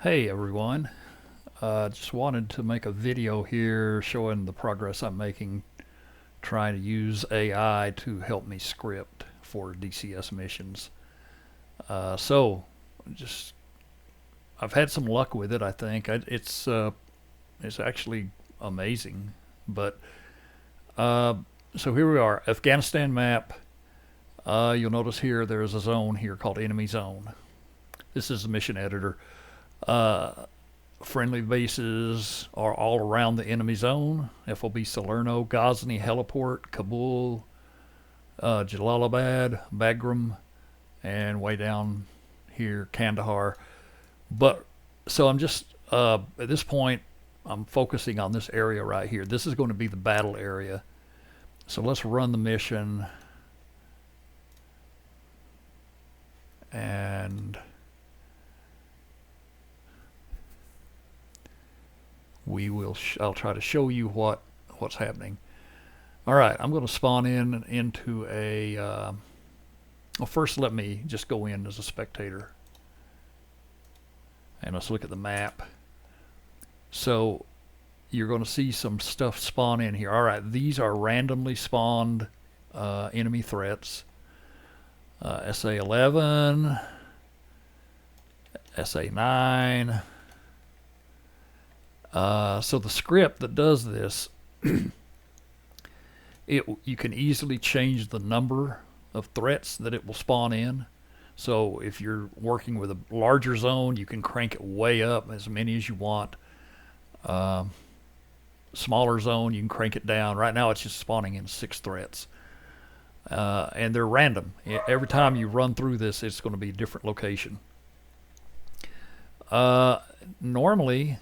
Hey everyone, just wanted to make a video here showing the progress I'm making trying to use AI to help me script for DCS missions. So, just I've had some luck with it. I think it's actually amazing. But uh, so here we are, Afghanistan map. You'll notice here there's a zone here called enemy zone. This is the mission editor. Uh, Friendly bases are all around the enemy zone: FOB Salerno, Ghazni Heliport, Kabul, Jalalabad, Bagram, and way down here, Kandahar. But so I'm just at this point, I'm focusing on this area right here. This is going to be the battle area. So let's run the mission, and I'll try to show you what's happening. All right, I'm going to spawn into a. Well, first let me just go in as a spectator, and let's look at the map. So you're going to see some stuff spawn in here. All right, these are randomly spawned enemy threats. SA-11, SA-9. So the script that does this, you can easily change the number of threats that it will spawn in. So if you're working with a larger zone, you can crank it way up, as many as you want. Smaller zone, you can crank it down. Right now it's just spawning in 6 threats. And they're random. Every time you run through this, it's going to be a different location. Normally,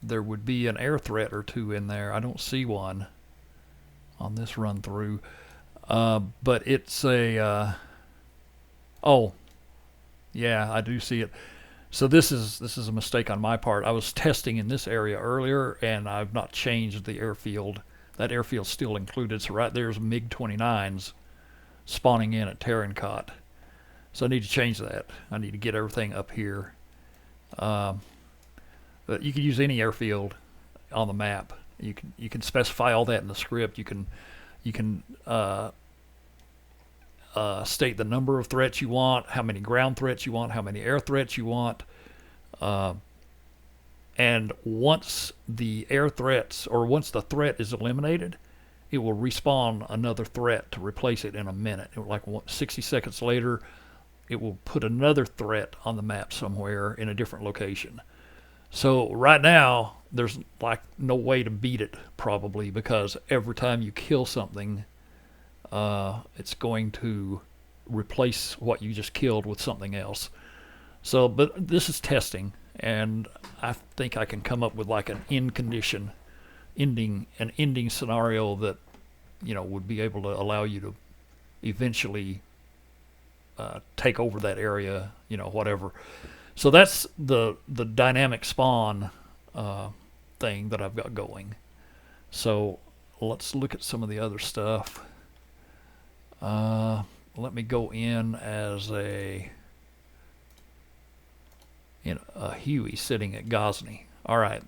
there would be an air threat or two in there. I don't see one on this run through. But it's a, oh, yeah, I do see it. So this is a mistake on my part. I was testing in this area earlier, and I've not changed the airfield. That airfield's still included. So right there's MiG-29s spawning in at Tarancot. So I need to change that. I need to get everything up here. But you can use any airfield on the map. You can specify all that in the script. You can state the number of threats you want, how many ground threats you want, how many air threats you want, and once the air threats, or once the threat is eliminated, it will respawn another threat to replace it in a minute. Like 60 seconds later, it will put another threat on the map somewhere in a different location. So right now, there's like no way to beat it, probably, because every time you kill something, it's going to replace what you just killed with something else. So, but this is testing, and I think I can come up with like an ending scenario that, would be able to allow you to eventually take over that area, whatever. So that's the dynamic spawn thing that I've got going. So let's look at some of the other stuff. Let me go in as a Huey sitting at Ghazni. All right.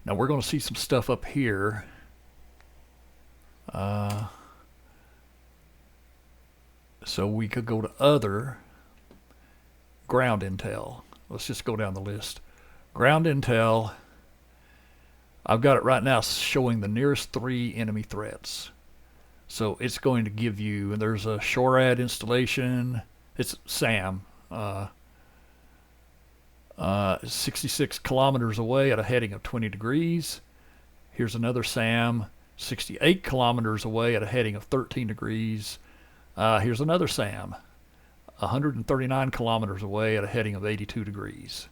Now we're going to see some stuff up here. So we could go to other ground intel. Let's just go down the list. Ground intel. I've got it right now showing the nearest 3 enemy threats. So it's going to give you, and there's a SHORAD installation. It's SAM. 66 kilometers away at a heading of 20 degrees. Here's another SAM, 68 kilometers away at a heading of 13 degrees. Here's another SAM, 139 kilometers away at a heading of 82 degrees.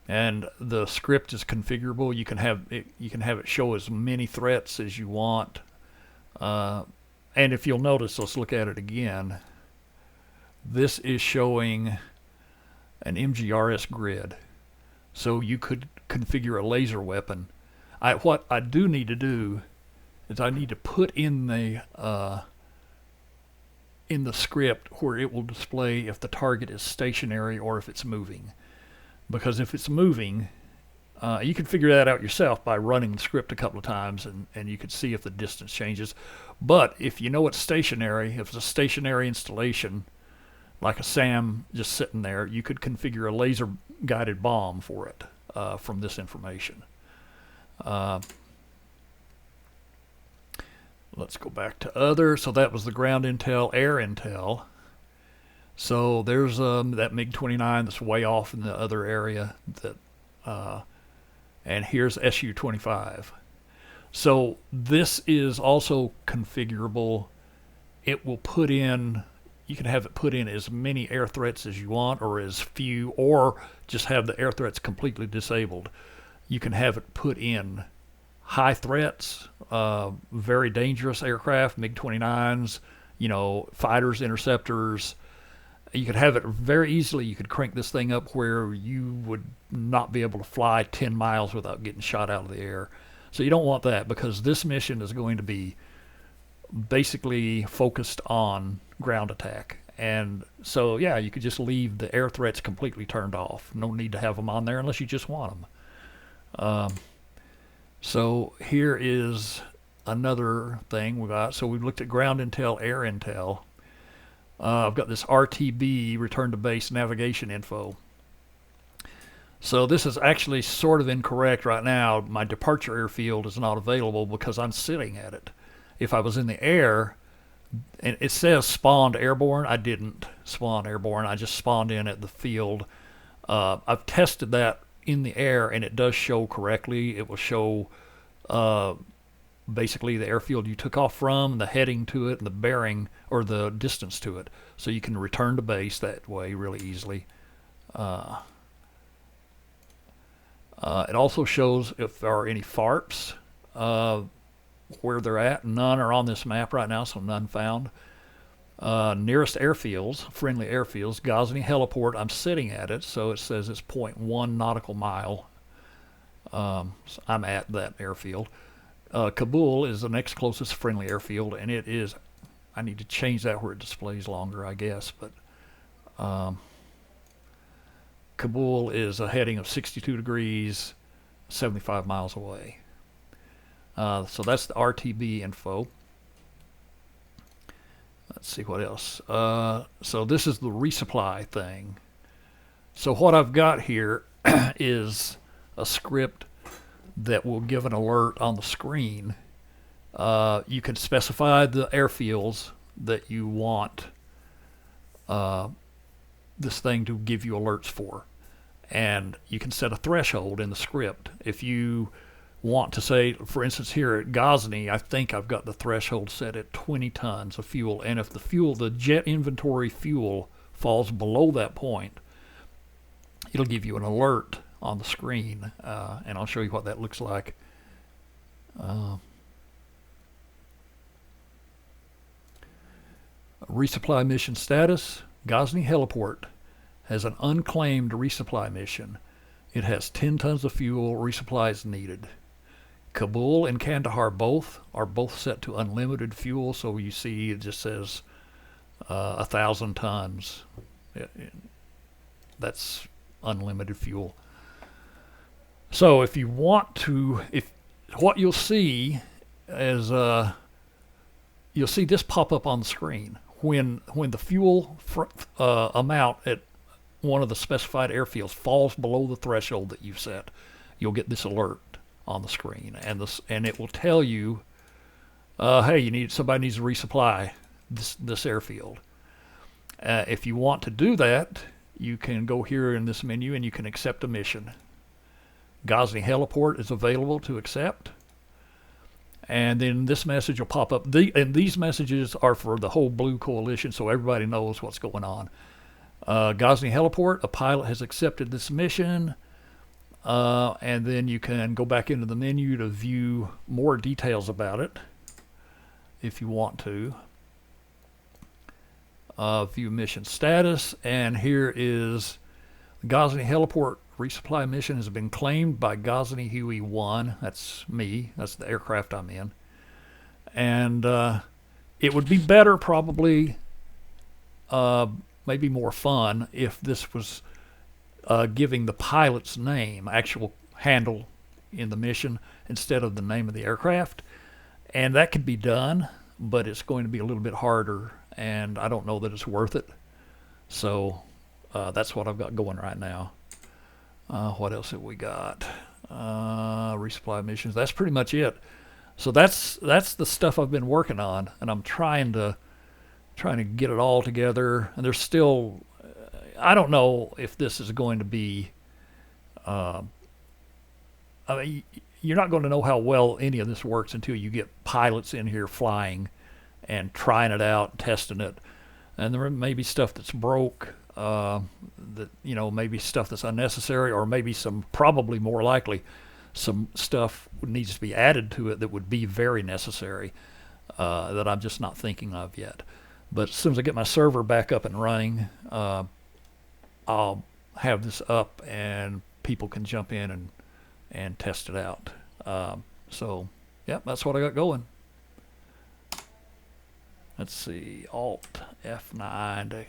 And the script is configurable. You can have it show as many threats as you want. And if you'll notice, let's look at it again. This is showing an MGRS grid. So you could configure a laser weapon. What I do need to do is I need to put in the script where it will display if the target is stationary or if it's moving. because if it's moving, you can figure that out yourself by running the script a couple of times, and you can see if the distance changes. But if you know it's stationary, if it's a stationary installation, like a SAM just sitting there, you could configure a laser guided bomb for it from this information. Let's go back to other. So that was the ground intel, air intel. So there's that MiG-29 that's way off in the other area. And here's Su-25. So this is also configurable. It will put in, you can have it put in as many air threats as you want, or as few, or just have the air threats completely disabled. You can have it put in high threats, very dangerous aircraft, MiG-29s, fighters, interceptors. You could have it very easily. You could crank this thing up where you would not be able to fly 10 miles without getting shot out of the air. So you don't want that, because this mission is going to be basically focused on ground attack. And so, yeah, you could just leave the air threats completely turned off. No need to have them on there unless you just want them. So here is another thing we got. So we've looked at ground intel, air intel. I've got this RTB, return to base navigation info. So this is actually sort of incorrect right now. My departure airfield is not available because I'm sitting at it. If I was in the air, and it says spawned airborne, I didn't spawn airborne. I just spawned in at the field. I've tested that in the air, and it does show correctly. It will show basically the airfield you took off from, the heading to it, and the bearing or the distance to it. So you can return to base that way really easily. It also shows if there are any FARPs, where they're at. None are on this map right now, so none found. Nearest airfields, friendly airfields, Ghazni Heliport, I'm sitting at it, so it says it's 0.1 nautical mile. So I'm at that airfield. Kabul is the next closest friendly airfield, and it is, I need to change that where it displays longer, I guess, but Kabul is a heading of 62 degrees, 75 miles away. So that's the RTB info. Let's see what else. So this is the resupply thing. So what I've got here is a script that will give an alert on the screen. You can specify the airfields that you want this thing to give you alerts for. And you can set a threshold in the script. If you want to say, for instance, here at Ghazni, I think I've got the threshold set at 20 tons of fuel. And if the jet inventory fuel falls below that point, it'll give you an alert on the screen. And I'll show you what that looks like. Resupply mission status. Ghazni Heliport has an unclaimed resupply mission. It has 10 tons of fuel. Resupply is needed. Kabul and Kandahar are both set to unlimited fuel, so you see it just says 1,000 tons. That's unlimited fuel. So if you want to, what you'll see is you'll see this pop up on the screen when the fuel amount at one of the specified airfields falls below the threshold that you've set. You'll get this alert on the screen, and it will tell you, hey, somebody needs to resupply this airfield. If you want to do that, you can go here in this menu and you can accept a mission. Ghazni Heliport is available to accept, and then this message will pop up. And these messages are for the whole Blue Coalition, so everybody knows what's going on. Ghazni Heliport, a pilot has accepted this mission. And then you can go back into the menu to view more details about it if you want to. View mission status, and here is Ghazni Heliport resupply mission has been claimed by Ghazni Huey 1. That's me. That's the aircraft I'm in. And it would be better, probably, maybe more fun, if this was giving the pilot's name, actual handle in the mission, instead of the name of the aircraft. And that could be done, but it's going to be a little bit harder, and I don't know that it's worth it. So that's what I've got going right now. What else have we got? Resupply missions. That's pretty much it. So that's the stuff I've been working on, and I'm trying to get it all together. And there's still, I don't know if this is going to be. I mean, you're not going to know how well any of this works until you get pilots in here flying and trying it out, testing it. And there may be stuff that's broke, that, you know, maybe stuff that's unnecessary, or maybe some, probably more likely, some stuff needs to be added to it that would be very necessary, that I'm just not thinking of yet. But as soon as I get my server back up and running, I'll have this up and people can jump in and test it out. So, yeah, that's what I got going. Let's see, Alt F9 to